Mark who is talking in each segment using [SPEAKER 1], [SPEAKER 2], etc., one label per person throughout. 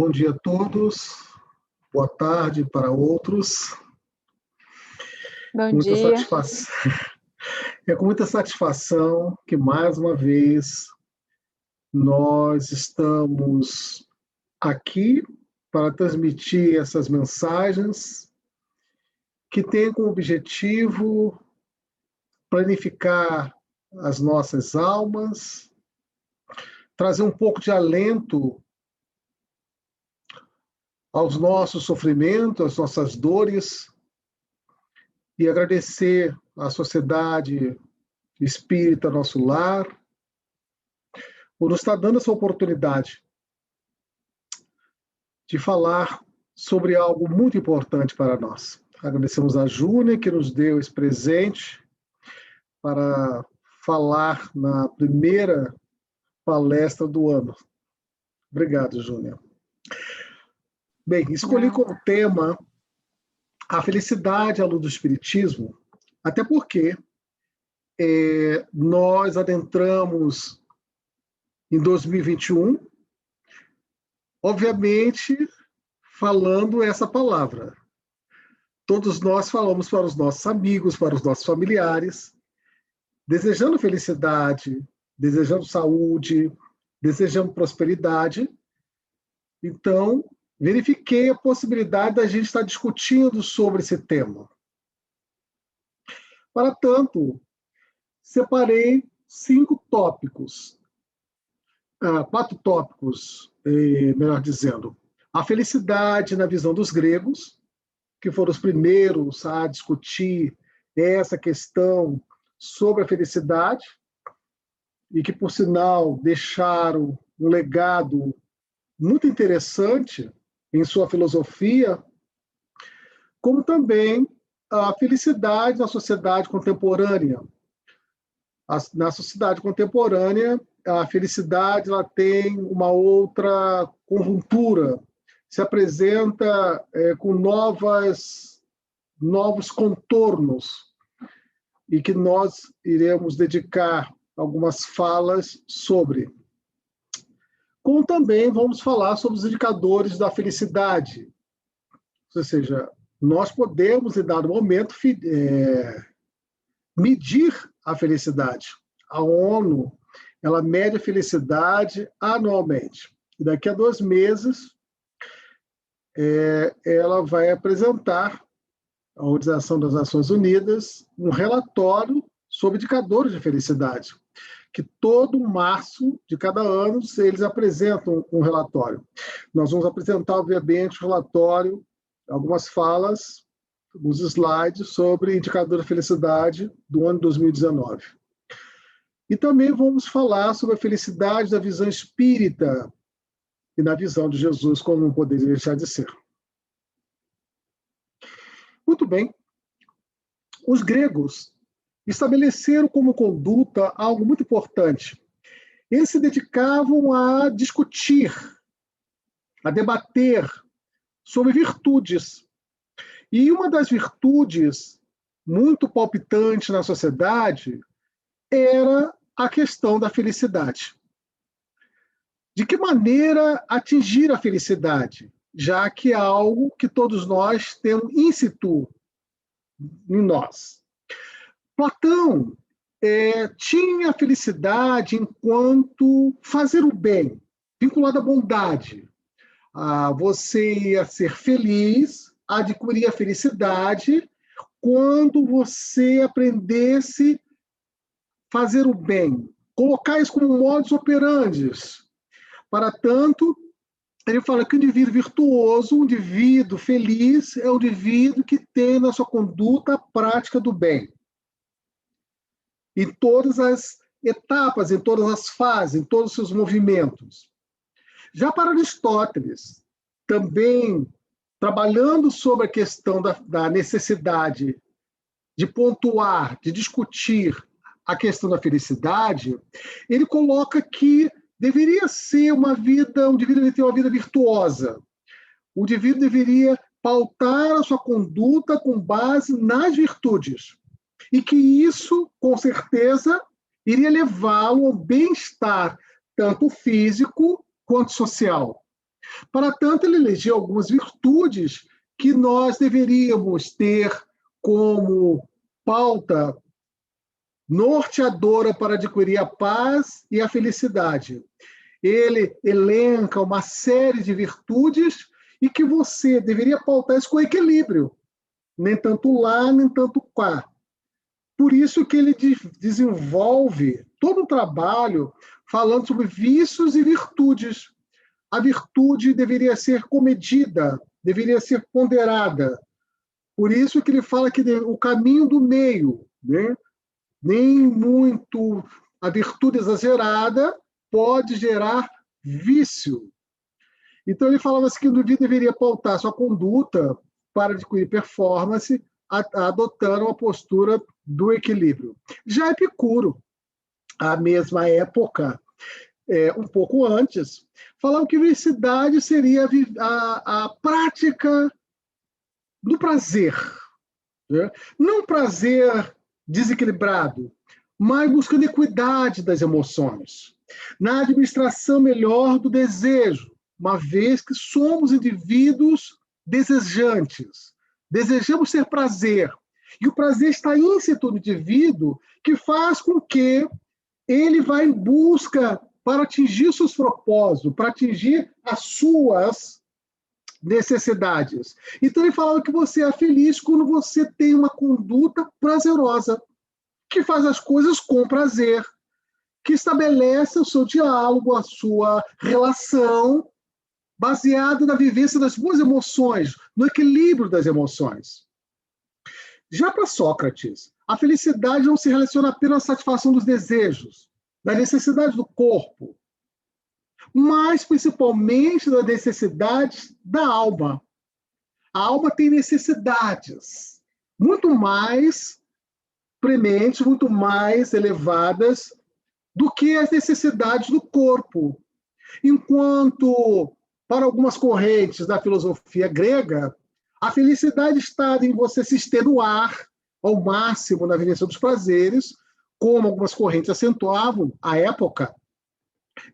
[SPEAKER 1] Bom dia a todos, boa tarde para outros.
[SPEAKER 2] Bom dia.
[SPEAKER 1] É com muita satisfação que, mais uma vez, nós estamos aqui para transmitir essas mensagens que têm como objetivo planificar as nossas almas, trazer um pouco de alento aos nossos sofrimentos, às nossas dores, e agradecer à sociedade espírita, nosso lar, por nos estar dando essa oportunidade de falar sobre algo muito importante para nós. Agradecemos a Júnia, que nos deu esse presente para falar na primeira palestra do ano. Obrigado, Júnia. Bem, escolhi como tema a felicidade à luz do Espiritismo, até porque nós adentramos em 2021, obviamente, falando essa palavra. Todos nós falamos para os nossos amigos, para os nossos familiares, desejando felicidade, desejando saúde, desejando prosperidade. Então, verifiquei a possibilidade da gente estar discutindo sobre esse tema. Para tanto, separei 4 tópicos, melhor dizendo. A felicidade na visão dos gregos, que foram os primeiros a discutir essa questão sobre a felicidade, e que, por sinal, deixaram um legado muito interessante em sua filosofia, como também a felicidade na sociedade contemporânea. Na sociedade contemporânea, a felicidade ela tem uma outra conjuntura, se apresenta com novos contornos, e que nós iremos dedicar algumas falas sobre. Como também vamos falar sobre os indicadores da felicidade, ou seja, nós podemos, em dado momento, medir a felicidade. A ONU, ela mede a felicidade anualmente. E daqui a 2 meses, ela vai apresentar à Organização das Nações Unidas um relatório sobre indicadores de felicidade, que todo março de cada ano eles apresentam um relatório. Nós vamos apresentar, obviamente, o relatório, algumas falas, alguns slides sobre indicador de felicidade do ano 2019. E também vamos falar sobre a felicidade da visão espírita e na visão de Jesus, como não poderia deixar de ser. Muito bem. Os gregos estabeleceram como conduta algo muito importante. Eles se dedicavam a discutir, a debater sobre virtudes. E uma das virtudes muito palpitante na sociedade era a questão da felicidade. De que maneira atingir a felicidade, já que é algo que todos nós temos in situ em nós. Platão tinha a felicidade enquanto fazer o bem, vinculado à bondade. Você ia ser feliz, adquirir a felicidade quando você aprendesse a fazer o bem, colocar isso como modus operandi. Para tanto, ele fala que o indivíduo virtuoso, um indivíduo feliz, é o indivíduo que tem na sua conduta a prática do bem. Em todas as etapas, em todas as fases, em todos os seus movimentos. Já para Aristóteles, também trabalhando sobre a questão da necessidade de pontuar, de discutir a questão da felicidade, ele coloca que deveria ser um indivíduo deveria ter uma vida virtuosa. O indivíduo deveria pautar a sua conduta com base nas virtudes. E que isso, com certeza, iria levá-lo ao bem-estar, tanto físico quanto social. Para tanto, ele elegeu algumas virtudes que nós deveríamos ter como pauta norteadora para adquirir a paz e a felicidade. Ele elenca uma série de virtudes e que você deveria pautar isso com equilíbrio, nem tanto lá, nem tanto cá. Por isso que ele desenvolve todo o trabalho falando sobre vícios e virtudes. A virtude deveria ser comedida, deveria ser ponderada. Por isso que ele fala que o caminho do meio, né? Nem muito a virtude exagerada pode gerar vício. Então ele falava assim que o indivíduo deveria pautar sua conduta para adquirir performance, adotando uma postura do equilíbrio. Já Epicuro, à mesma época, um pouco antes, falava que felicidade seria a prática do prazer, né? Não prazer desequilibrado, mas buscando equidade das emoções, na administração melhor do desejo, uma vez que somos indivíduos desejantes, desejamos ter prazer, e o prazer está íncito no indivíduo, que faz com que ele vá em busca para atingir seus propósitos, para atingir as suas necessidades. Então ele falava que você é feliz quando você tem uma conduta prazerosa, que faz as coisas com prazer, que estabelece o seu diálogo, a sua relação, baseada na vivência das boas emoções, no equilíbrio das emoções. Já para Sócrates, a felicidade não se relaciona apenas à satisfação dos desejos, das necessidades do corpo, mas principalmente das necessidades da alma. A alma tem necessidades muito mais prementes, muito mais elevadas do que as necessidades do corpo. Enquanto, para algumas correntes da filosofia grega, a felicidade está em você se extenuar ao máximo na vivência dos prazeres, como algumas correntes acentuavam à época.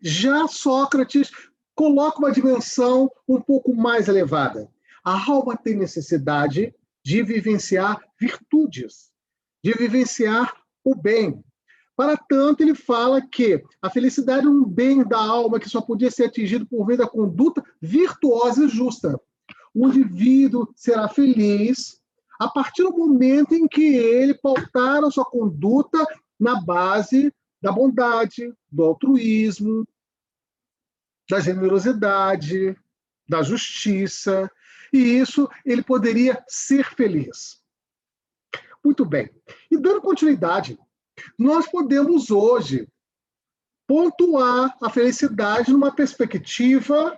[SPEAKER 1] Já Sócrates coloca uma dimensão um pouco mais elevada. A alma tem necessidade de vivenciar virtudes, de vivenciar o bem. Para tanto, ele fala que a felicidade é um bem da alma que só podia ser atingido por meio da conduta virtuosa e justa. O indivíduo será feliz a partir do momento em que ele pautar a sua conduta na base da bondade, do altruísmo, da generosidade, da justiça, e isso ele poderia ser feliz. Muito bem. E dando continuidade, nós podemos hoje pontuar a felicidade numa perspectiva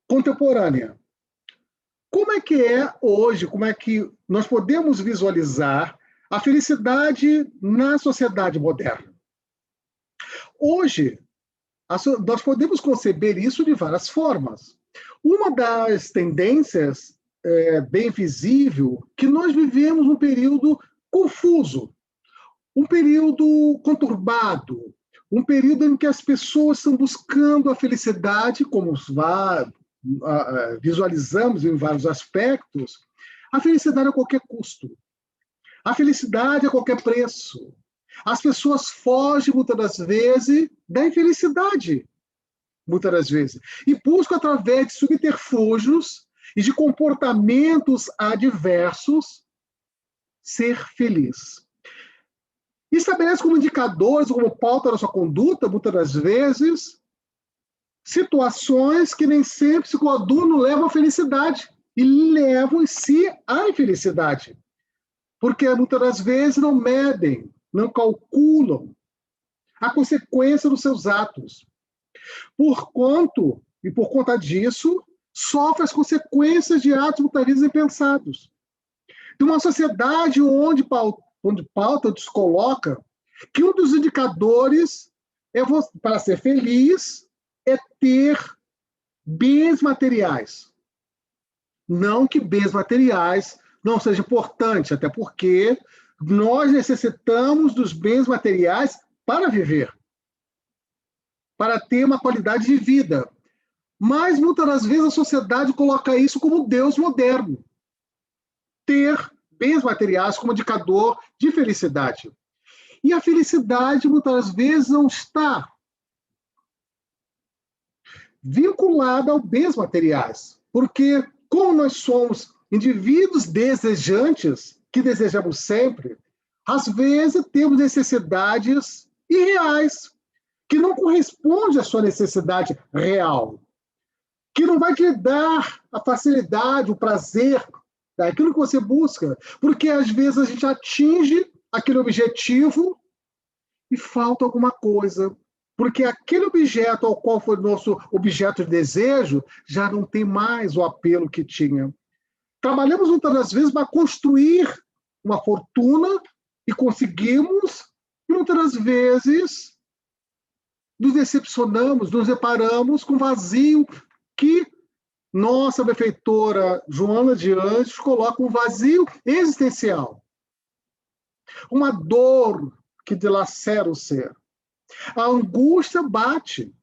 [SPEAKER 1] contemporânea. Como é hoje, como é que nós podemos visualizar a felicidade na sociedade moderna? Hoje, nós podemos conceber isso de várias formas. Uma das tendências bem visível que nós vivemos um período confuso, um período conturbado, um período em que as pessoas estão buscando a felicidade, como visualizamos em vários aspectos, a felicidade a qualquer custo, a felicidade a qualquer preço. As pessoas fogem, muitas das vezes, da infelicidade, muitas das vezes, e buscam, através de subterfúgios e de comportamentos adversos, ser feliz. Estabelece como indicadores, como pauta da sua conduta, muitas das vezes, situações que nem sempre se coadunam, levam à felicidade e levam em si à infelicidade. Porque muitas das vezes não medem, não calculam a consequência dos seus atos. Por conta disso, sofre as consequências de atos muitas vezes impensados. De uma sociedade onde pauta descoloca que um dos indicadores para ser feliz é ter bens materiais. Não que bens materiais não sejam importantes, até porque nós necessitamos dos bens materiais para viver, para ter uma qualidade de vida. Mas, muitas das vezes, a sociedade coloca isso como Deus moderno. Ter bens materiais como indicador de felicidade. E a felicidade, muitas vezes, não está vinculada aos bens materiais. Porque, como nós somos indivíduos desejantes, que desejamos sempre, às vezes temos necessidades irreais, que não correspondem à sua necessidade real, que não vai te dar a facilidade, o prazer, daquilo que você busca, porque às vezes a gente atinge aquele objetivo e falta alguma coisa, porque aquele objeto ao qual foi nosso objeto de desejo já não tem mais o apelo que tinha. Trabalhamos muitas das vezes para construir uma fortuna e conseguimos, e muitas das vezes nos decepcionamos, nos deparamos com vazio que nossa benfeitora Joana de Anjos coloca um vazio existencial. Uma dor que dilacera o ser. A angústia bate.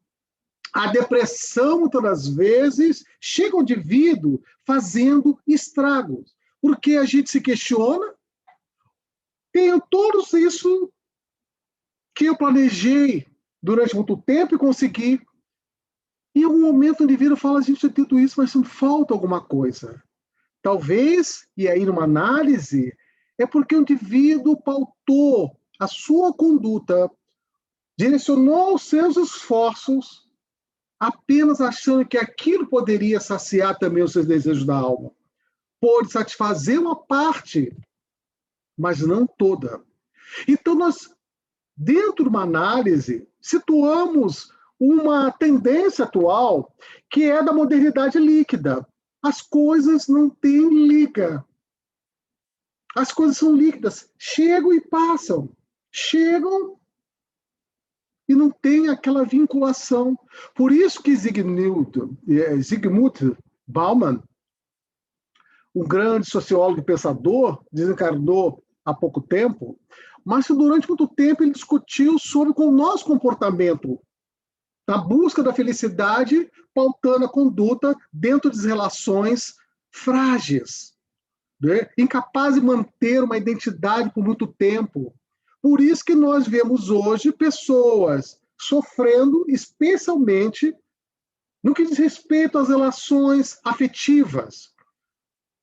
[SPEAKER 1] A depressão, muitas das vezes, chega ao indivíduo fazendo estragos. Porque a gente se questiona, tenho tudo isso que eu planejei durante muito tempo e consegui. E em algum momento o indivíduo fala, a gente tem tudo isso, mas não falta alguma coisa. Talvez, e aí numa análise, é porque o indivíduo pautou a sua conduta, direcionou os seus esforços, apenas achando que aquilo poderia saciar também os seus desejos da alma. Pode satisfazer uma parte, mas não toda. Então nós, dentro de uma análise, situamos uma tendência atual que é da modernidade líquida. As coisas não têm liga. As coisas são líquidas. Chegam e passam. Chegam e não tem aquela vinculação. Por isso que Zygmunt Bauman, um grande sociólogo e pensador, desencarnou há pouco tempo, mas durante muito tempo ele discutiu sobre o nosso comportamento na busca da felicidade, pautando a conduta dentro de relações frágeis, né? Incapaz de manter uma identidade por muito tempo. Por isso que nós vemos hoje pessoas sofrendo, especialmente no que diz respeito às relações afetivas.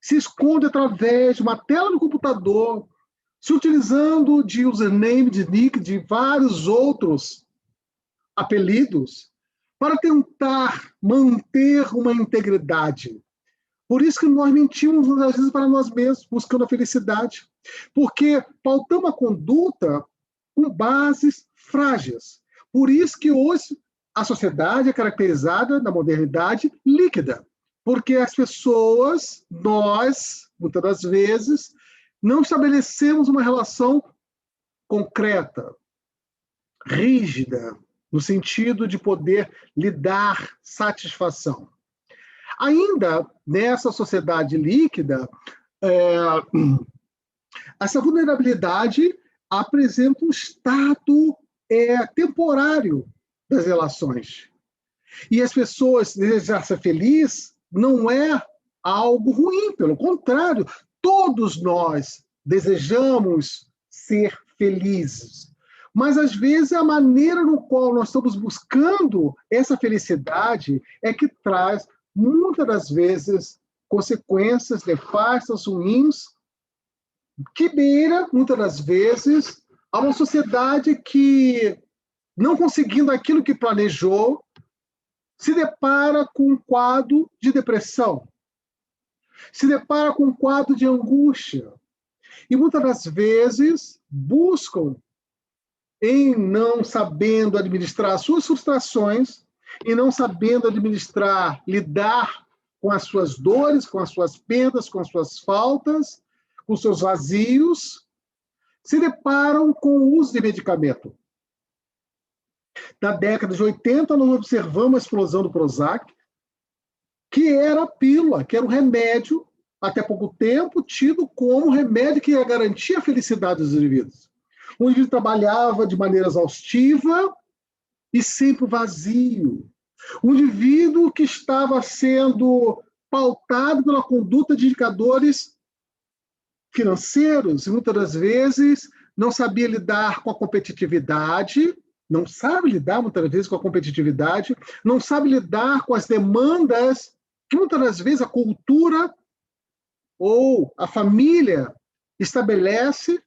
[SPEAKER 1] Se esconde através de uma tela do computador, se utilizando de username, de nick, de vários outros apelidos, para tentar manter uma integridade. Por isso que nós mentimos, às vezes, para nós mesmos, buscando a felicidade. Porque pautamos a conduta com bases frágeis. Por isso que hoje a sociedade é caracterizada, na modernidade, líquida. Porque as pessoas, nós, muitas das vezes, não estabelecemos uma relação concreta, rígida, no sentido de poder lhe dar satisfação. Ainda nessa sociedade líquida, essa vulnerabilidade apresenta um estado temporário das relações. E as pessoas desejar ser feliz não é algo ruim, pelo contrário, todos nós desejamos ser felizes. Mas, às vezes, a maneira no qual nós estamos buscando essa felicidade é que traz, muitas das vezes, consequências nefastas, ruins, que beira, muitas das vezes, a uma sociedade que, não conseguindo aquilo que planejou, se depara com um quadro de depressão, se depara com um quadro de angústia, e muitas das vezes buscam, em não sabendo administrar as suas frustrações, em não sabendo administrar, lidar com as suas dores, com as suas perdas, com as suas faltas, com os seus vazios, se deparam com o uso de medicamento. Na década de 80, nós observamos a explosão do Prozac, que era a pílula, que era um remédio, até pouco tempo, tido como remédio que ia garantir a felicidade dos indivíduos. O indivíduo trabalhava de maneira exaustiva e sempre vazio, Um indivíduo que estava sendo pautado pela conduta de indicadores financeiros, e muitas das vezes não sabia lidar com a competitividade, não sabe lidar muitas vezes com a competitividade, não sabe lidar com as demandas que muitas das vezes a cultura ou a família estabelece,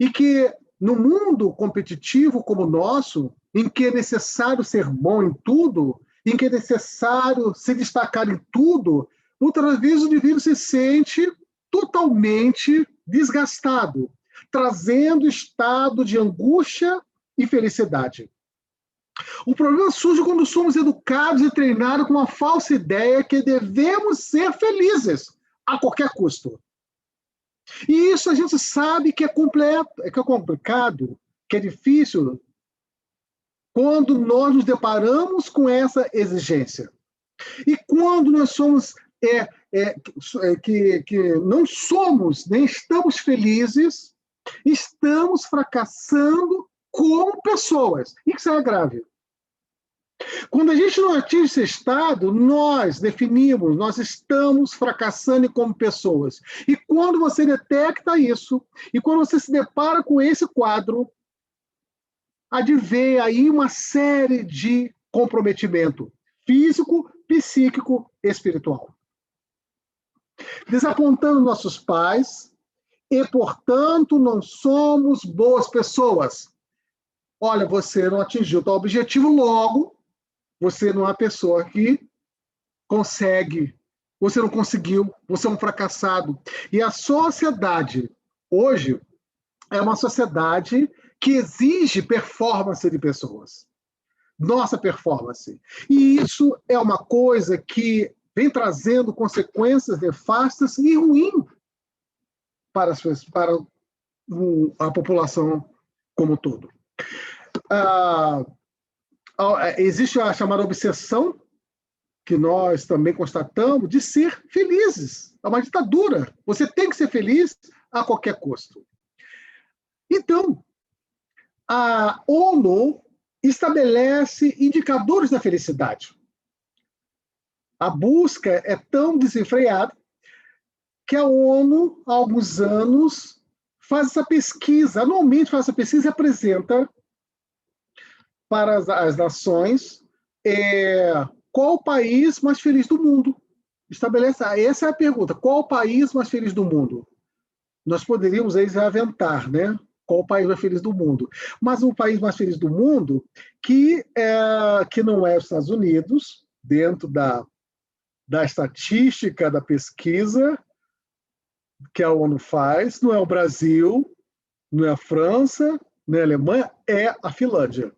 [SPEAKER 1] e que no mundo competitivo como o nosso, em que é necessário ser bom em tudo, em que é necessário se destacar em tudo, muitas vezes o indivíduo se sente totalmente desgastado, trazendo estado de angústia e felicidade. O problema surge quando somos educados e treinados com uma falsa ideia que devemos ser felizes a qualquer custo. E isso a gente sabe que é complicado, que é difícil, quando nós nos deparamos com essa exigência. E quando nós somos que não somos, nem estamos felizes, estamos fracassando como pessoas. Isso é grave. Quando a gente não atinge esse estado, nós definimos, nós estamos fracassando como pessoas. E quando você detecta isso, e quando você se depara com esse quadro, advém aí uma série de comprometimento físico, psíquico, espiritual. Desapontando nossos pais, e, portanto, não somos boas pessoas. Olha, você não atingiu tal objetivo, logo, você não é uma pessoa que consegue, você não conseguiu, você é um fracassado. E a sociedade, hoje, é uma sociedade que exige performance de pessoas. Nossa performance. E isso é uma coisa que vem trazendo consequências nefastas e ruins para a população como um todo. Existe a chamada obsessão, que nós também constatamos, de ser felizes. É uma ditadura. Você tem que ser feliz a qualquer custo. Então, a ONU estabelece indicadores da felicidade. A busca é tão desenfreada que a ONU, há alguns anos, faz essa pesquisa, anualmente faz essa pesquisa e apresenta para as nações qual o país mais feliz do mundo. Estabelece, essa é a pergunta, qual o país mais feliz do mundo? Nós poderíamos aí aventar, né? Qual o país mais feliz do mundo? Mas o país mais feliz do mundo que não é os Estados Unidos, dentro da estatística da pesquisa que a ONU faz, não é o Brasil, não é a França, não é a Alemanha, é a Finlândia.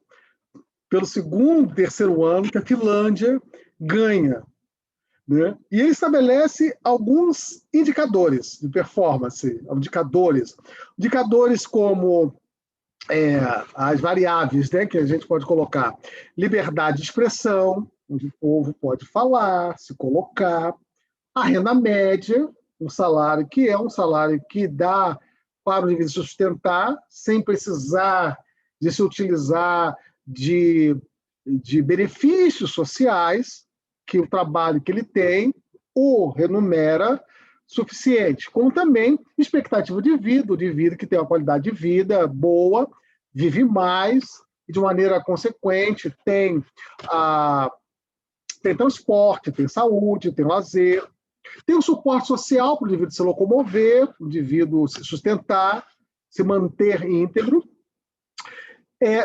[SPEAKER 1] Pelo segundo, terceiro ano que a Finlândia ganha. Né? E ele estabelece alguns indicadores de performance, indicadores como as variáveis, né, que a gente pode colocar: liberdade de expressão, onde o povo pode falar, se colocar; a renda média, um salário que dá para o indivíduo sustentar, sem precisar de se utilizar de benefícios sociais, que o trabalho que ele tem o remunera suficiente, como também expectativa de vida, o indivíduo que tem uma qualidade de vida boa, vive mais, e de maneira consequente tem transporte, tem saúde, tem lazer, tem o suporte social para o indivíduo se locomover, o indivíduo se sustentar, se manter íntegro.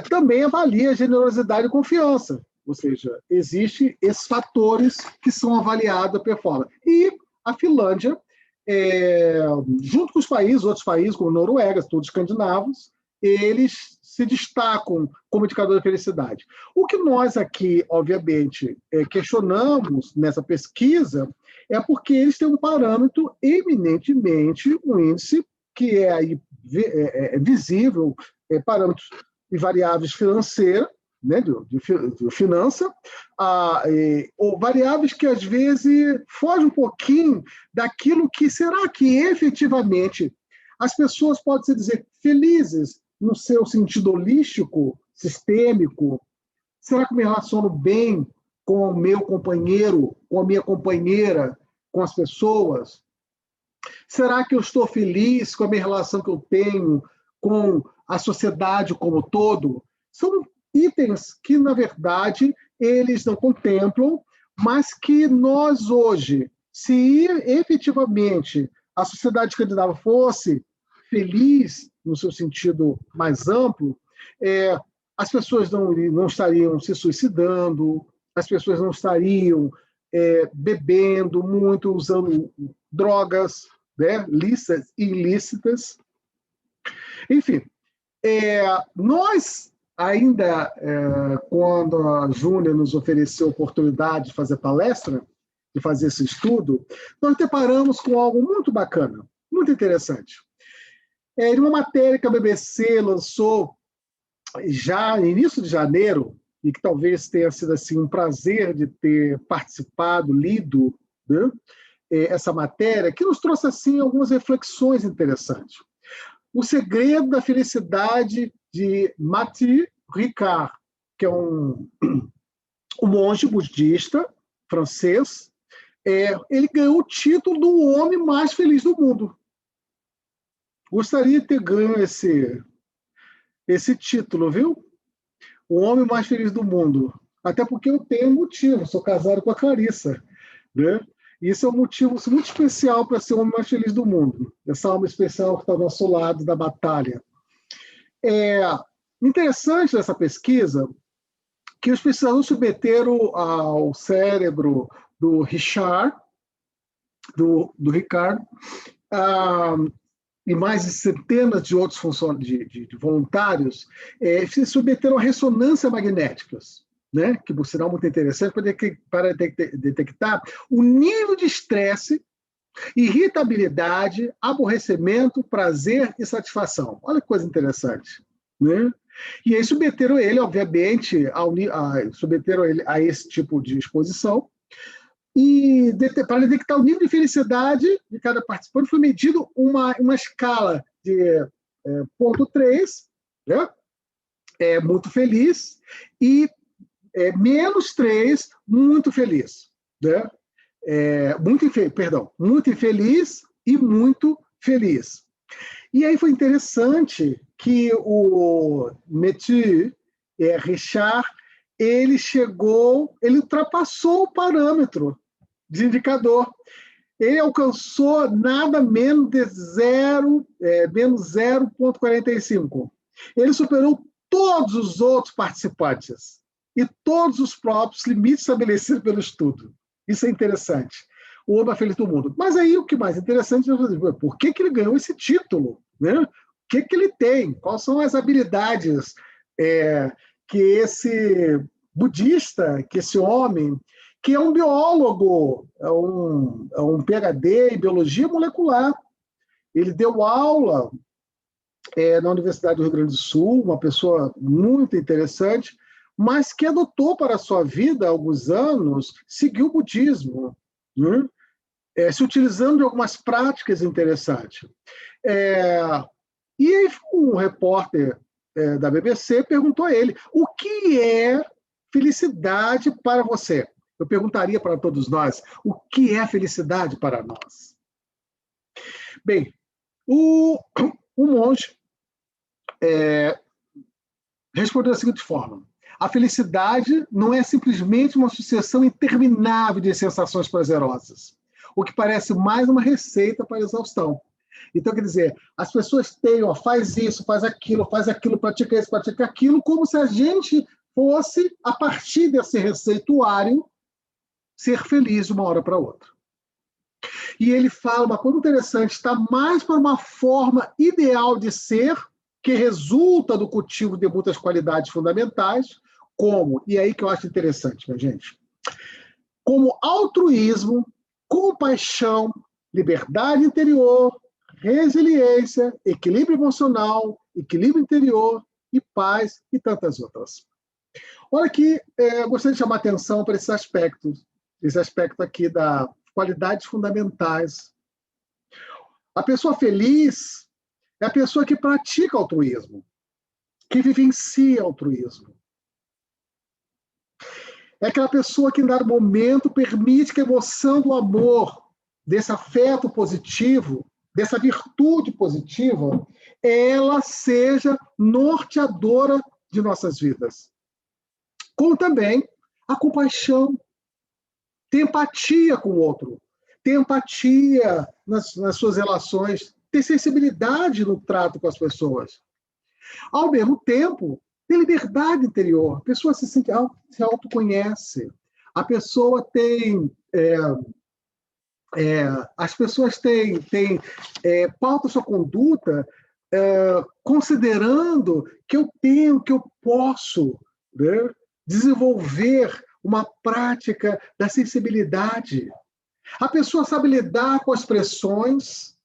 [SPEAKER 1] Também avalia a generosidade e confiança, ou seja, existem esses fatores que são avaliados a performance. E a Finlândia, junto com os países, outros países, como Noruega, todos escandinavos, eles se destacam como indicador de felicidade. O que nós aqui, obviamente, questionamos nessa pesquisa é porque eles têm um parâmetro eminentemente, um índice que é visível, parâmetros e variáveis financeiras, né, de finança, ou variáveis que às vezes fogem um pouquinho daquilo que será que efetivamente as pessoas podem se dizer felizes no seu sentido holístico, sistêmico. Será que me relaciono bem com o meu companheiro, com a minha companheira, com as pessoas? Será que eu estou feliz com a minha relação que eu tenho com a sociedade como um todo? São itens que, na verdade, eles não contemplam, mas que nós hoje, se efetivamente a sociedade escandinava fosse feliz, no seu sentido mais amplo, as pessoas não estariam se suicidando, as pessoas não estariam bebendo muito, usando drogas, né, lícitas e ilícitas. Enfim, nós ainda, quando a Júlia nos ofereceu a oportunidade de fazer palestra, de fazer esse estudo, nós deparamos com algo muito bacana, muito interessante. Em uma matéria que a BBC lançou já no início de janeiro, e que talvez tenha sido assim, um prazer de ter participado, lido, né, essa matéria, que nos trouxe assim, algumas reflexões interessantes. O Segredo da Felicidade, de Mathieu Ricard, que é um monge budista francês. Ele ganhou o título do homem mais feliz do mundo. Gostaria de ter ganho esse título, viu? O homem mais feliz do mundo. Até porque eu tenho um motivo, sou casado com a Clarissa, né? Isso é um motivo muito especial para ser o homem mais feliz do mundo. Essa alma especial que está ao nosso lado da batalha. Interessante dessa pesquisa que os pesquisadores submeteram ao cérebro do Richard, do Ricard, e mais de centenas de outros de voluntários, se submeteram a ressonância magnéticas, né? Que, por sinal, muito interessante para detectar o nível de estresse, irritabilidade, aborrecimento, prazer e satisfação. Olha que coisa interessante, né? E aí submeteram ele, obviamente, submeteram ele a esse tipo de exposição, e para detectar o nível de felicidade de cada participante foi medido uma escala de 0,3, né? Muito feliz, e -3, muito feliz, né? Muito infeliz e muito feliz. E aí foi interessante que o Mathieu Ricard, ele ultrapassou o parâmetro de indicador. Ele alcançou nada menos de menos 0,45. Ele superou todos os outros participantes e todos os próprios limites estabelecidos pelo estudo. Isso é interessante. O homem mais feliz do mundo. Mas aí o que mais interessante é por que ele ganhou esse título, né? O que ele tem? Quais são as habilidades que esse budista, que esse homem, que é um biólogo, é um PhD em biologia molecular. Ele deu aula na Universidade do Rio Grande do Sul, uma pessoa muito interessante, mas que adotou para a sua vida, há alguns anos, seguiu o budismo, né? Se utilizando de algumas práticas interessantes. E aí um repórter da BBC perguntou a ele: o que é felicidade para você? Eu perguntaria para todos nós: o que é felicidade para nós? Bem, o monge respondeu da seguinte forma: a felicidade não é simplesmente uma sucessão interminável de sensações prazerosas, o que parece mais uma receita para a exaustão. Então, quer dizer, as pessoas têm, faz isso, faz aquilo, pratica isso, pratica aquilo, como se a gente fosse, a partir desse receituário, ser feliz de uma hora para outra. E ele fala uma coisa interessante: está mais para uma forma ideal de ser, que resulta do cultivo de muitas qualidades fundamentais, como, e aí que eu acho interessante, minha gente, como altruísmo, compaixão, liberdade interior, resiliência, equilíbrio emocional, equilíbrio interior e paz e tantas outras. Olha aqui, eu gostaria de chamar a atenção para esse aspecto aqui das qualidades fundamentais. A pessoa feliz é a pessoa que pratica altruísmo, que vivencia altruísmo. É aquela pessoa que, em dado momento, permite que a emoção do amor, desse afeto positivo, dessa virtude positiva, ela seja norteadora de nossas vidas. Como também a compaixão, ter empatia com o outro, ter empatia nas suas relações, ter sensibilidade no trato com as pessoas. Ao mesmo tempo, ter liberdade interior. A pessoa se autoconhece. A pessoa tem... as pessoas pautam sua conduta considerando que eu posso, né, desenvolver uma prática da sensibilidade. A pessoa sabe lidar com as pressões,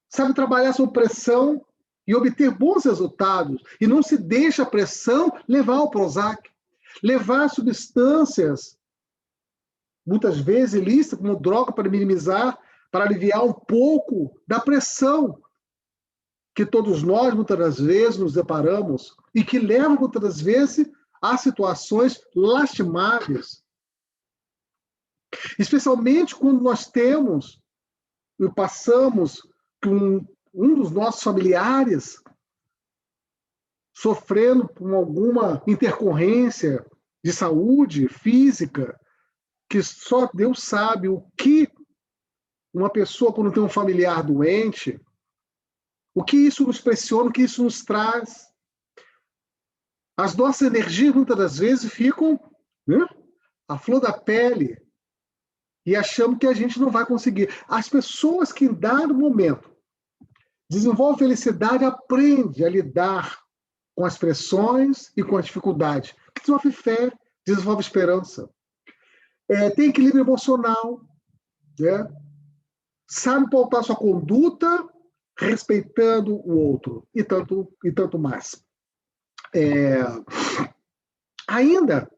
[SPEAKER 1] sabe trabalhar sob pressão e obter bons resultados, e não se deixa a pressão levar ao Prozac, levar substâncias, muitas vezes ilícitas, como droga, para minimizar, para aliviar um pouco da pressão que todos nós, muitas das vezes, nos deparamos e que levam, muitas das vezes, a situações lastimáveis. Especialmente quando nós temos e passamos com um dos nossos familiares sofrendo com alguma intercorrência de saúde física, que só Deus sabe o que uma pessoa, quando tem um familiar doente, o que isso nos pressiona, o que isso nos traz. As nossas energias, muitas das vezes, ficam, né, à flor da pele e achamos que a gente não vai conseguir. As pessoas que, em dado momento, desenvolvem felicidade, aprendem a lidar com as pressões e com as dificuldades. Desenvolve fé, desenvolve esperança. Tem equilíbrio emocional, né? Sabe pautar sua conduta respeitando o outro e tanto mais. Ainda,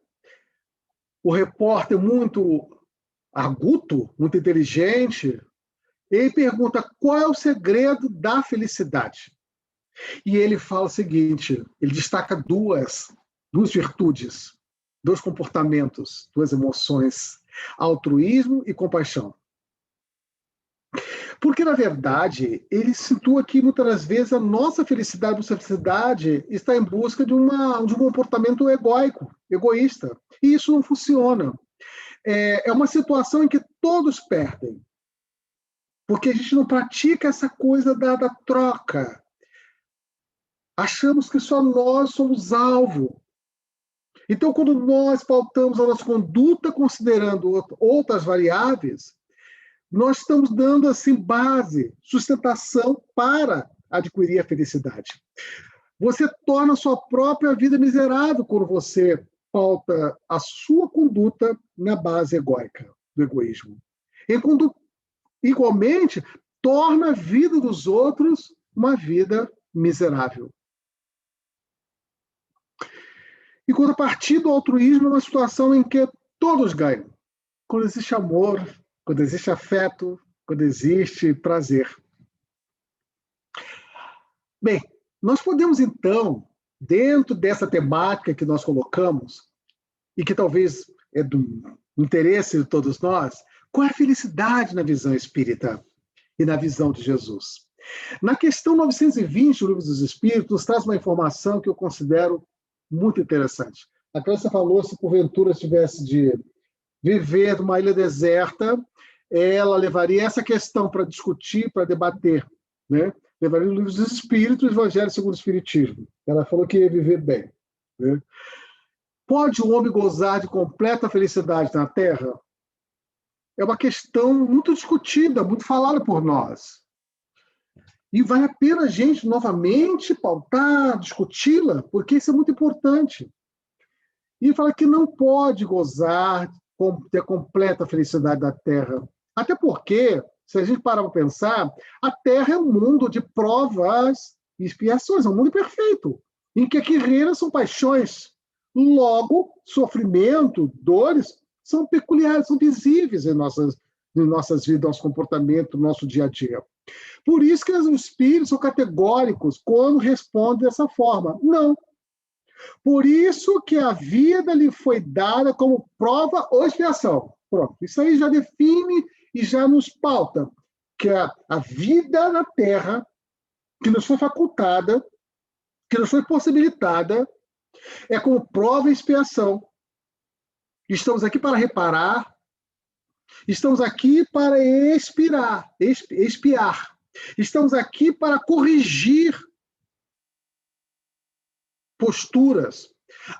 [SPEAKER 1] o repórter muito agudo, muito inteligente, ele pergunta qual é o segredo da felicidade. E ele fala o seguinte, ele destaca duas virtudes, dois comportamentos, duas emoções, altruísmo e compaixão. Porque, na verdade, ele situa que, muitas das vezes, a nossa felicidade está em busca de um comportamento egóico, egoísta. E isso não funciona. É uma situação em que todos perdem. Porque a gente não pratica essa coisa da troca. Achamos que só nós somos alvo. Então, quando nós pautamos a nossa conduta considerando outras variáveis, nós estamos dando assim base, sustentação para adquirir a felicidade. Você torna a sua própria vida miserável quando você pauta a sua conduta na base egóica, do egoísmo. E quando, igualmente, torna a vida dos outros uma vida miserável. E quando a partir do altruísmo é uma situação em que todos ganham. Quando existe amor, quando existe afeto, quando existe prazer. Bem, nós podemos então, dentro dessa temática que nós colocamos, e que talvez é do interesse de todos nós, qual é a felicidade na visão espírita e na visão de Jesus? Na questão 920 do Livro dos Espíritos, nos traz uma informação que eu considero muito interessante. A Cláudia falou, se porventura tivesse de viver numa ilha deserta, ela levaria essa questão para discutir, para debater, né? Levaria o Livro dos Espíritos e o Evangelho segundo o Espiritismo. Ela falou que ia viver bem, né? Pode o homem gozar de completa felicidade na Terra? É uma questão muito discutida, muito falada por nós. E vale a pena a gente, novamente, pautar, discuti-la, porque isso é muito importante. E fala que não pode gozar, ter completa felicidade da Terra. Até porque, se a gente parar para pensar, a Terra é um mundo de provas e expiações, é um mundo perfeito, em que aqui reinas são paixões. Logo, sofrimento, dores, são peculiares, são visíveis em nossas vidas, nosso comportamento, nosso dia a dia. Por isso que os espíritos são categóricos quando respondem dessa forma. Não. Por isso que a vida lhe foi dada como prova ou expiação. Pronto, isso aí já define e já nos pauta que a vida na Terra, que nos foi facultada, que nos foi possibilitada, é como prova e expiação. Estamos aqui para reparar, estamos aqui para expiar. Estamos aqui para corrigir posturas,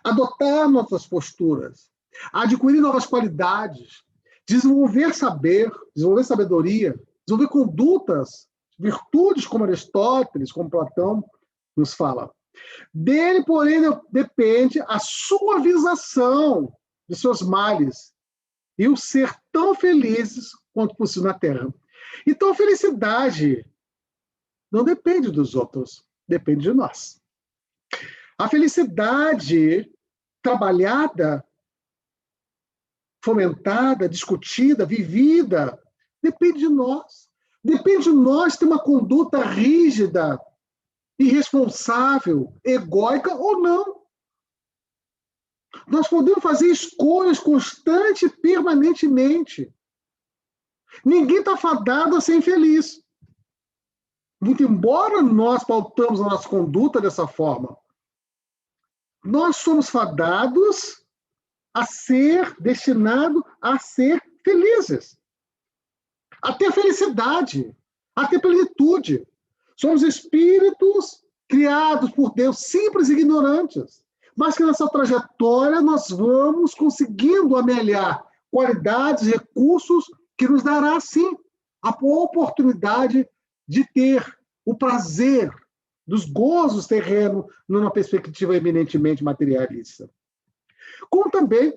[SPEAKER 1] adotar nossas posturas, adquirir novas qualidades, desenvolver saber, desenvolver sabedoria, desenvolver condutas, virtudes como Aristóteles, como Platão nos fala. Dele, porém, depende a suavização de seus males e o ser tão felizes quanto possível na Terra. Então, a felicidade não depende dos outros, depende de nós. A felicidade trabalhada, fomentada, discutida, vivida, depende de nós. Depende de nós ter uma conduta rígida, irresponsável, egóica ou não. Nós podemos fazer escolhas constantes e permanentemente. Ninguém está fadado a ser infeliz. Muito embora nós pautamos a nossa conduta dessa forma, nós somos fadados a ser destinados a ser felizes, a ter felicidade, a ter plenitude. Somos espíritos criados por Deus, simples e ignorantes, mas que nessa trajetória nós vamos conseguindo amelhar qualidades, recursos que nos dará, sim, a oportunidade de ter o prazer dos gozos terrenos numa perspectiva eminentemente materialista. Como também,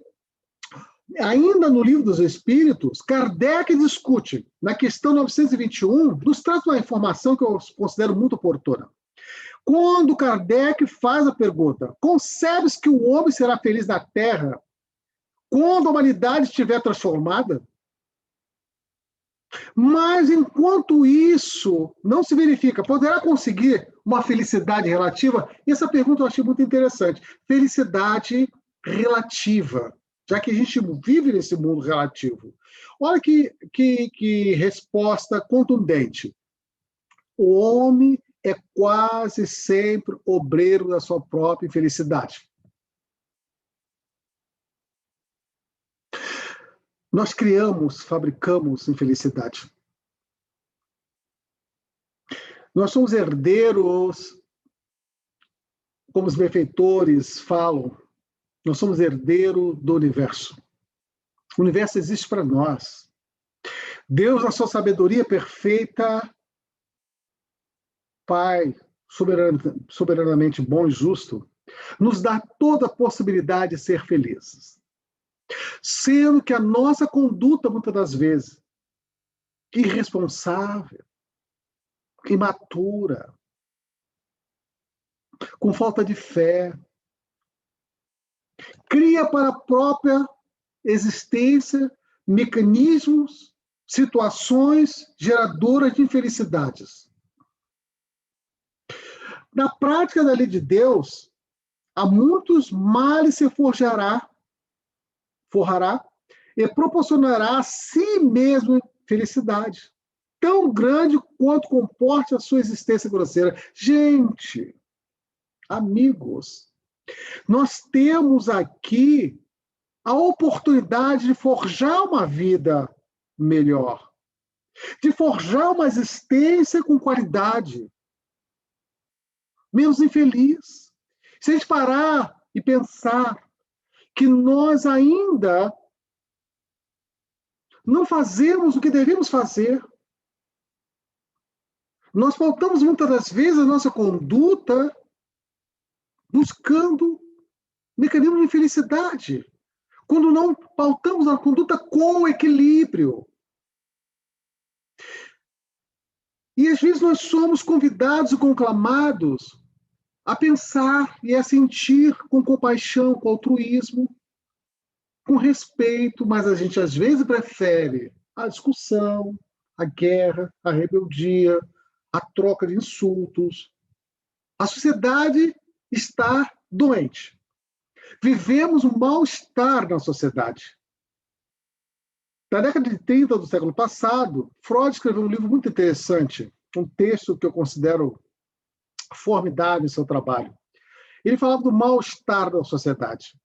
[SPEAKER 1] ainda no Livro dos Espíritos, Kardec discute, na questão 921, nos traz uma informação que eu considero muito oportuna. Quando Kardec faz a pergunta, concebes que o homem será feliz na Terra quando a humanidade estiver transformada? Mas, enquanto isso não se verifica, poderá conseguir uma felicidade relativa? Essa pergunta eu achei muito interessante. Felicidade relativa, já que a gente vive nesse mundo relativo. Olha que resposta contundente. O homem é quase sempre obreiro da sua própria infelicidade. Nós criamos, fabricamos infelicidade. Nós somos herdeiros, como os benfeitores falam, nós somos herdeiros do universo. O universo existe para nós. Deus, na sua sabedoria perfeita, Pai, soberanamente bom e justo, nos dá toda a possibilidade de ser felizes. Sendo que a nossa conduta, muitas das vezes, irresponsável, imatura, com falta de fé, cria para a própria existência mecanismos, situações geradoras de infelicidades. Na prática da lei de Deus, a muitos males se forrará e proporcionará a si mesmo felicidade, tão grande quanto comporte a sua existência grosseira. Gente, amigos, nós temos aqui a oportunidade de forjar uma vida melhor, de forjar uma existência com qualidade, menos infeliz. Se a gente parar e pensar que nós ainda não fazemos o que devemos fazer, nós pautamos muitas das vezes a nossa conduta buscando mecanismos de infelicidade, quando não pautamos a conduta com equilíbrio. E às vezes nós somos convidados e conclamados a pensar e a sentir com compaixão, com altruísmo, com respeito, mas a gente às vezes prefere a discussão, a guerra, a rebeldia, a troca de insultos. A sociedade está doente. Vivemos um mal-estar na sociedade. Na década de 30 do século passado, Freud escreveu um livro muito interessante, um texto que eu considero formidável em seu trabalho. Ele falava do mal-estar da sociedade.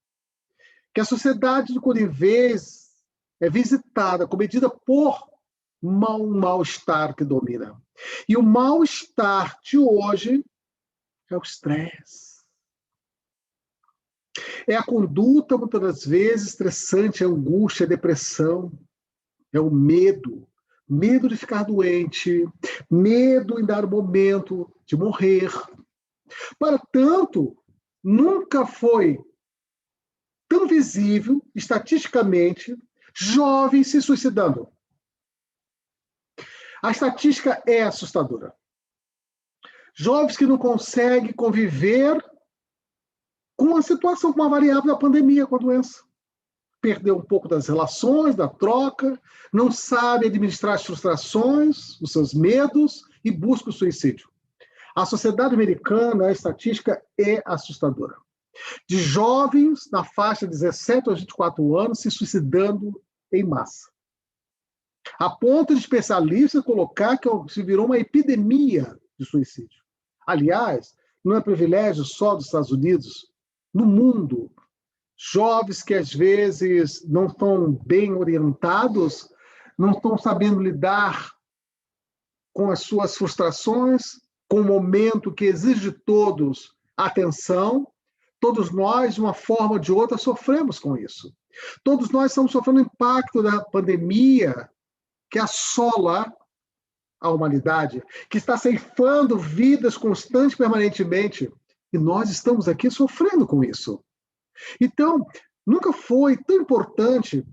[SPEAKER 1] Que a sociedade, quando em vez, é visitada, comedida por um mal-estar que domina. E o mal-estar de hoje é o estresse. É a conduta, muitas das vezes, estressante, a angústia, a depressão. É o medo. Medo de ficar doente, medo em dar o momento de morrer. Para tanto, nunca foi tão visível, estatisticamente, jovens se suicidando. A estatística é assustadora. Jovens que não conseguem conviver com a situação, com a variável da pandemia, com a doença. Perdeu um pouco das relações, da troca, não sabe administrar as frustrações, os seus medos e busca o suicídio. A sociedade americana, a estatística é assustadora. De jovens na faixa de 17 aos 24 anos se suicidando em massa. A ponto de especialistas colocar que se virou uma epidemia de suicídio. Aliás, não é privilégio só dos Estados Unidos. No mundo, jovens que às vezes não estão bem orientados, não estão sabendo lidar com as suas frustrações, com o momento que exige de todos atenção. Todos nós, de uma forma ou de outra, sofremos com isso. Todos nós estamos sofrendo o impacto da pandemia que assola a humanidade, que está ceifando vidas constantes e permanentemente. E nós estamos aqui sofrendo com isso. Então, nunca foi tão importante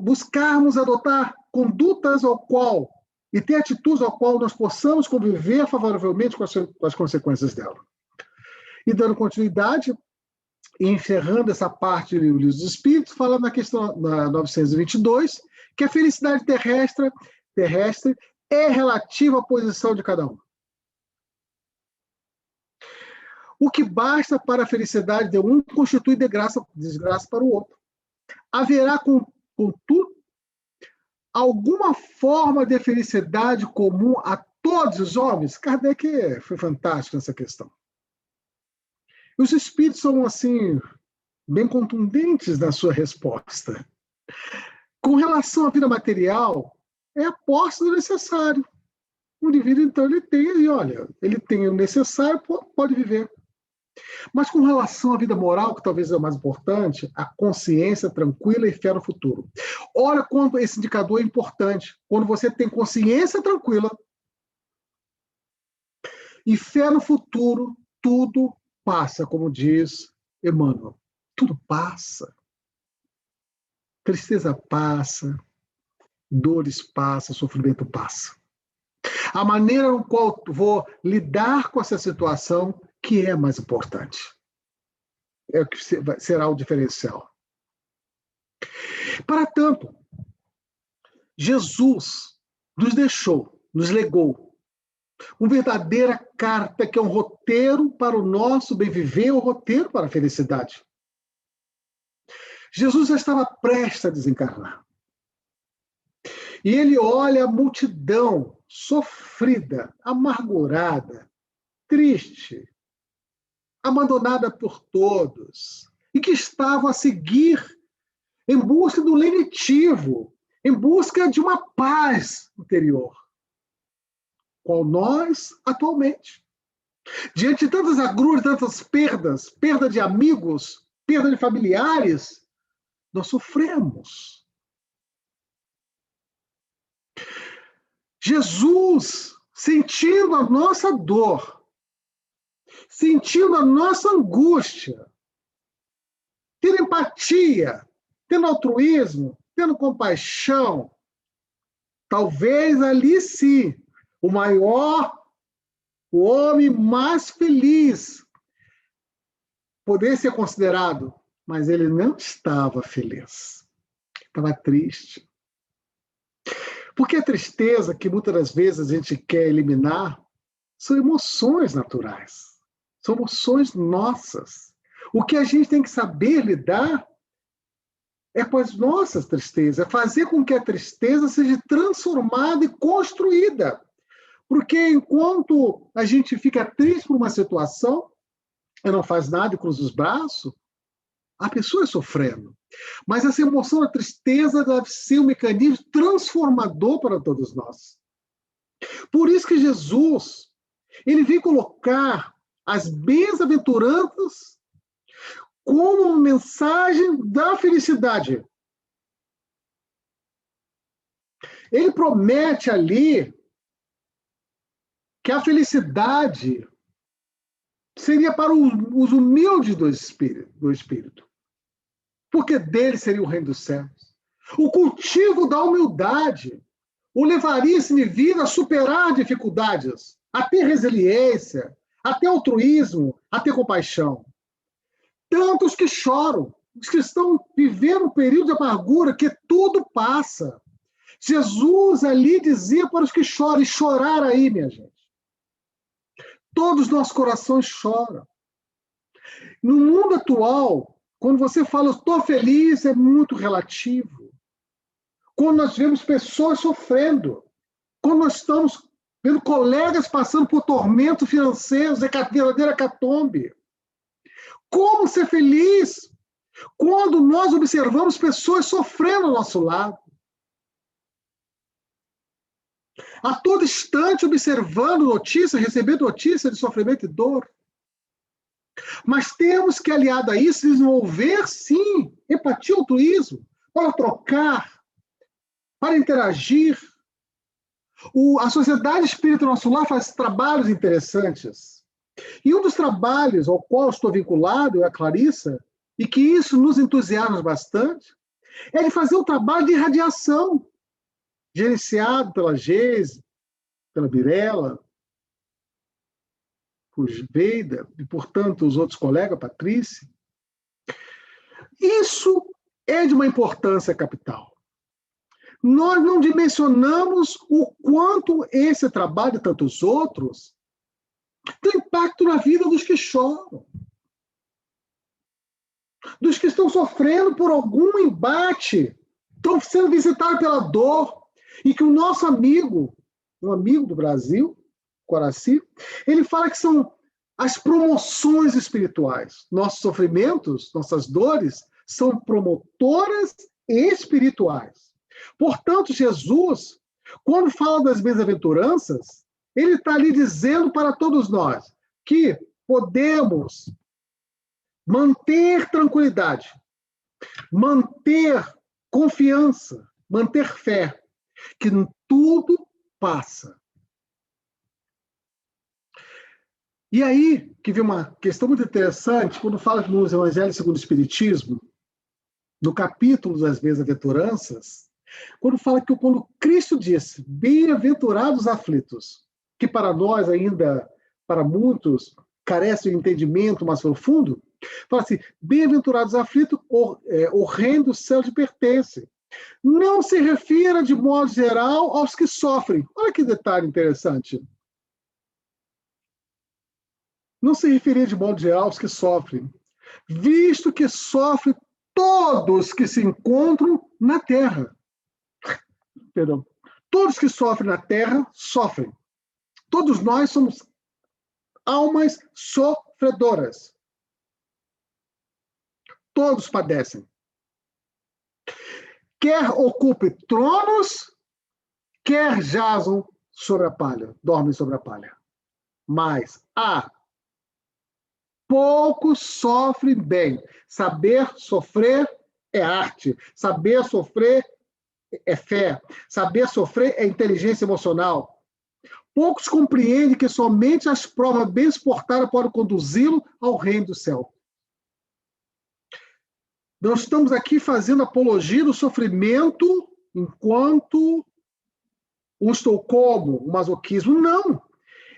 [SPEAKER 1] buscarmos adotar condutas ao qual e ter atitudes ao qual nós possamos conviver favoravelmente com as consequências dela. E dando continuidade, e encerrando essa parte do Livro dos Espíritos, fala na questão 922, que a felicidade terrestre é relativa à posição de cada um. O que basta para a felicidade de um constitui desgraça para o outro. Haverá, contudo, alguma forma de felicidade comum a todos os homens? Kardec foi fantástico nessa questão. Os espíritos são, assim, bem contundentes na sua resposta. Com relação à vida material, é a posse do necessário. O indivíduo, então, ele tem o necessário, pode viver. Mas com relação à vida moral, que talvez é o mais importante, a consciência tranquila e fé no futuro. Olha quando esse indicador é importante. Quando você tem consciência tranquila e fé no futuro, tudo passa, como diz Emmanuel. Tudo passa. Tristeza passa, dores passam, sofrimento passa. A maneira no qual vou lidar com essa situação que é mais importante. É o que será o diferencial. Para tanto, Jesus nos deixou, nos legou uma verdadeira carta que é um roteiro para o nosso bem viver, um roteiro para a felicidade. Jesus já estava prestes a desencarnar. E ele olha a multidão sofrida, amargurada, triste, abandonada por todos, e que estavam a seguir em busca do lenitivo, em busca de uma paz interior, qual nós atualmente. Diante de tantas agruras, tantas perdas, perda de amigos, perda de familiares, nós sofremos. Jesus, sentindo a nossa dor, sentindo a nossa angústia, tendo empatia, tendo altruísmo, tendo compaixão, talvez ali sim, o homem mais feliz poderia ser considerado, mas ele não estava feliz, estava triste. Porque a tristeza, que muitas das vezes a gente quer eliminar, são emoções naturais. São emoções nossas. O que a gente tem que saber lidar é com as nossas tristezas, é fazer com que a tristeza seja transformada e construída. Porque enquanto a gente fica triste por uma situação e não faz nada e cruza os braços, a pessoa é sofrendo. Mas essa emoção da tristeza deve ser um mecanismo transformador para todos nós. Por isso que Jesus, ele vem colocar as bem-aventuranças como uma mensagem da felicidade. Ele promete ali que a felicidade seria para os humildes do espírito, porque dele seria o reino dos céus. O cultivo da humildade o levaria esse indivíduo a superar dificuldades, a ter resiliência, a ter altruísmo, a ter compaixão. Tanto os que choram, os que estão vivendo um período de amargura, que tudo passa. Jesus ali dizia para os que choram, e chorar aí, minha gente. Todos os nossos corações choram. No mundo atual, quando você fala, eu estou feliz, é muito relativo. Quando nós vemos pessoas sofrendo, quando nós estamos vendo colegas passando por tormentos financeiros, é verdadeira hecatombe. Como ser feliz quando nós observamos pessoas sofrendo ao nosso lado? A todo instante observando notícias, recebendo notícias de sofrimento e dor. Mas temos que, aliado a isso, desenvolver, sim, empatia e altruísmo, para trocar, para interagir. A Sociedade Espírita Nosso Lar faz trabalhos interessantes. E um dos trabalhos ao qual estou vinculado, é a Clarissa, e que isso nos entusiasma bastante, é de fazer um trabalho de irradiação, gerenciado pela Geise, pela Mirella, por Veida e, portanto, os outros colegas, Patrícia. Isso é de uma importância capital. Nós não dimensionamos o quanto esse trabalho e tantos outros tem impacto na vida dos que choram, dos que estão sofrendo por algum embate, estão sendo visitados pela dor, e que o nosso amigo, um amigo do Brasil, Coraci, ele fala que são as promoções espirituais. Nossos sofrimentos, nossas dores, são promotoras espirituais. Portanto, Jesus, quando fala das bem-aventuranças, ele está ali dizendo para todos nós que podemos manter tranquilidade, manter confiança, manter fé, que tudo passa. E aí que vem uma questão muito interessante, quando fala no Evangelho segundo o Espiritismo, no capítulo das bem-aventuranças, quando fala que quando Cristo disse, bem-aventurados os aflitos, que para nós ainda, para muitos, carece de entendimento mais profundo, fala assim, bem-aventurados os aflitos, o reino do céu lhe pertence. Não se refira de modo geral aos que sofrem. Olha que detalhe interessante. Não se referia de modo geral aos que sofrem, visto que sofrem todos que se encontram na Terra. Perdão. Todos que sofrem na Terra, sofrem. Todos nós somos almas sofredoras. Todos padecem. Quer ocupe tronos, quer jazam sobre a palha, dormem sobre a palha. Mas poucos sofrem bem. Saber sofrer é arte. Saber sofrer é fé. Saber sofrer é inteligência emocional. Poucos compreendem que somente as provas bem suportadas podem conduzi-lo ao reino do céu. Nós estamos aqui fazendo apologia do sofrimento enquanto um Estocolmo, um masoquismo. Não.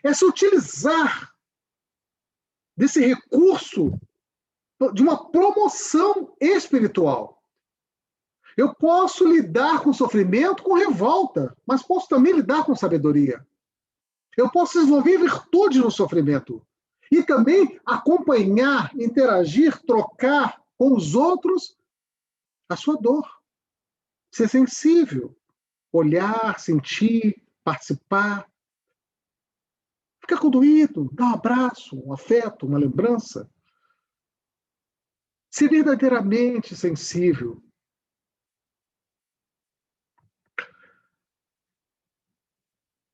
[SPEAKER 1] É se utilizar desse recurso de uma promoção espiritual. Eu posso lidar com sofrimento com revolta, mas posso também lidar com sabedoria. Eu posso desenvolver virtude no sofrimento. E também acompanhar, interagir, trocar com os outros a sua dor. Ser sensível, olhar, sentir, participar. Ficar condoído, dar um abraço, um afeto, uma lembrança. Ser verdadeiramente sensível.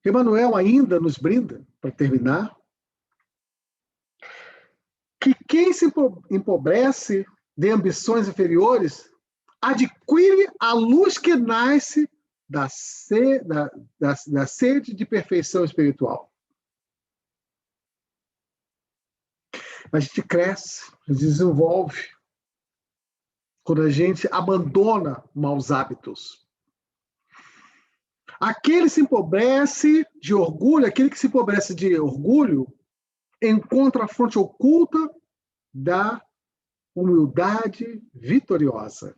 [SPEAKER 1] Emmanuel ainda nos brinda, para terminar, que quem se empobrece de ambições inferiores adquire a luz que nasce da sede de perfeição espiritual. A gente cresce, a gente desenvolve, quando a gente abandona maus hábitos. Aquele que se empobrece de orgulho encontra a fonte oculta da humildade vitoriosa.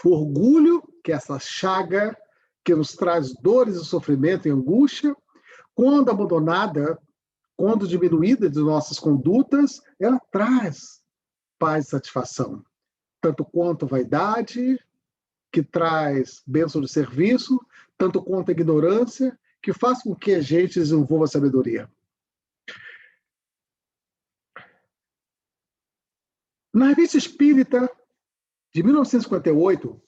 [SPEAKER 1] O orgulho, que é essa chaga que nos traz dores e sofrimento e angústia, quando abandonada, quando diminuída de nossas condutas, ela traz paz e satisfação. Tanto quanto a vaidade, que traz bênção de serviço, tanto quanto a ignorância, que faz com que a gente desenvolva a sabedoria. Na Revista Espírita, de 1958,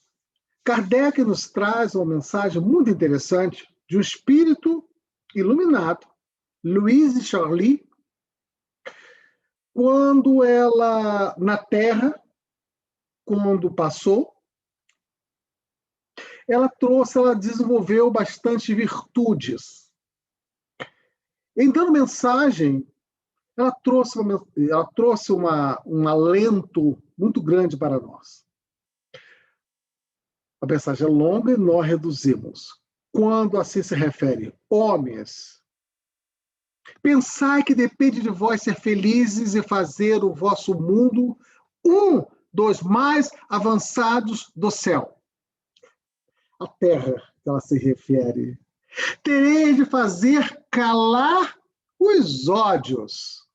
[SPEAKER 1] Kardec nos traz uma mensagem muito interessante de um espírito iluminado, Louise Charly, quando ela, na Terra, quando passou, ela desenvolveu bastante virtudes. Em dando mensagem, ela trouxe um alento muito grande para nós. A mensagem é longa e nós reduzimos. Quando assim se refere, homens, pensai que depende de vós ser felizes e fazer o vosso mundo um dos mais avançados do céu. A terra, que ela se refere. Tereis de fazer calar os ódios.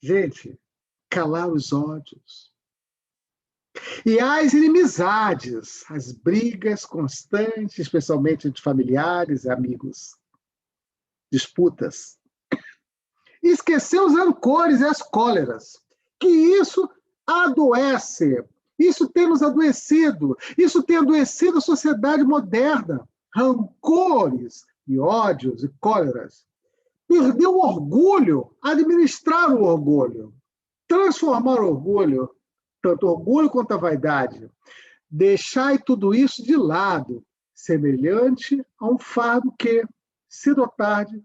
[SPEAKER 1] Gente, calar os ódios. E as inimizades, as brigas constantes, especialmente entre familiares e amigos. Disputas. E esquecer os rancores e as cóleras. Que isso adoece. Isso tem nos adoecido. Isso tem adoecido a sociedade moderna. Rancores e ódios e cóleras. Perder o orgulho, administrar o orgulho. Transformar o orgulho, tanto orgulho quanto a vaidade. Deixai tudo isso de lado, semelhante a um fardo que, cedo ou tarde,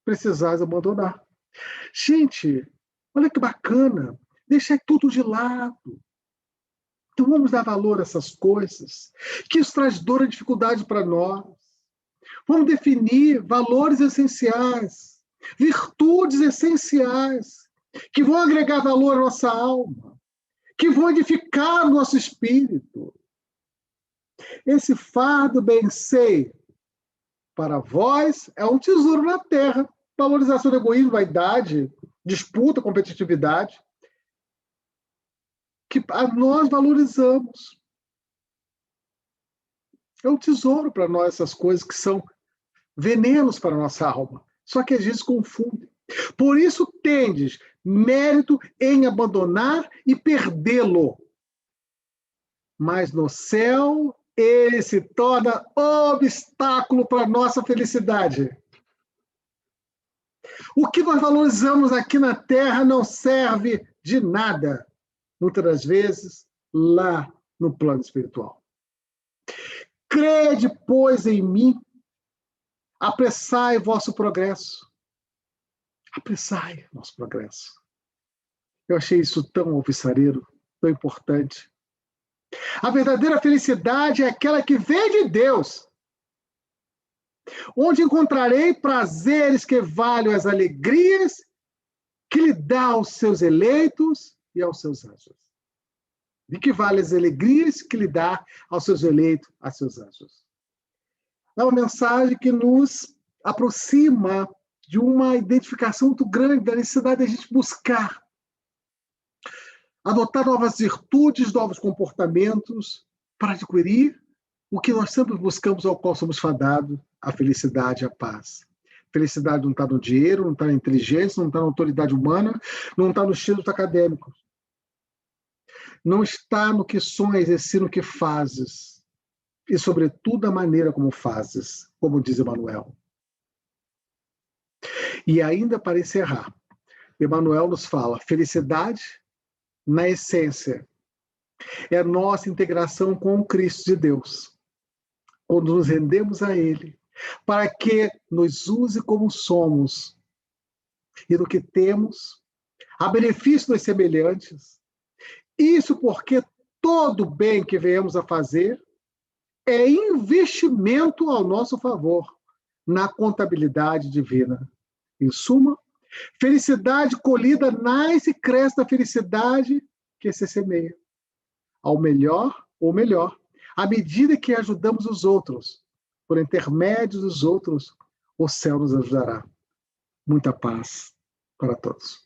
[SPEAKER 1] precisais abandonar. Gente, olha que bacana. Deixai tudo de lado. Então vamos dar valor a essas coisas, que isso traz dor e dificuldade para nós. Vamos definir valores essenciais, virtudes essenciais, que vão agregar valor à nossa alma, que vão edificar o nosso espírito. Esse fardo, bem sei, para vós é um tesouro na terra. Valorização do egoísmo, vaidade, disputa, competitividade, que nós valorizamos. É um tesouro para nós essas coisas que são venenos para a nossa alma. Só que a gente confunde. Por isso tendes mérito em abandonar e perdê-lo. Mas no céu ele se torna obstáculo para a nossa felicidade. O que nós valorizamos aqui na Terra não serve de nada, muitas das vezes, lá no plano espiritual. Crede, pois, em mim, apressai vosso progresso. Apressai nosso progresso. Eu achei isso tão alvissareiro, tão importante. A verdadeira felicidade é aquela que vem de Deus, onde encontrarei prazeres que valham as alegrias que lhe dá aos seus eleitos e aos seus anjos. De que vale as alegrias que lhe dá aos seus eleitos, aos seus anjos. É uma mensagem que nos aproxima de uma identificação muito grande da necessidade de a gente buscar, adotar novas virtudes, novos comportamentos, para adquirir o que nós sempre buscamos, ao qual somos fadados, a felicidade e a paz. Felicidade não está no dinheiro, não está na inteligência, não está na autoridade humana, não está nos títulos acadêmicos. Não está no que sonhas, e sim no que fazes. E, sobretudo, a maneira como fazes, como diz Emmanuel. E ainda para encerrar, Emmanuel nos fala, felicidade, na essência, é a nossa integração com o Cristo de Deus. Quando nos rendemos a Ele, para que nos use como somos, e do que temos, a benefício dos semelhantes. Isso porque todo bem que venhamos a fazer é investimento ao nosso favor, na contabilidade divina. Em suma, felicidade colhida nasce e cresce da felicidade que se semeia. Ao melhor, ou melhor, à medida que ajudamos os outros, por intermédio dos outros, o céu nos ajudará. Muita paz para todos.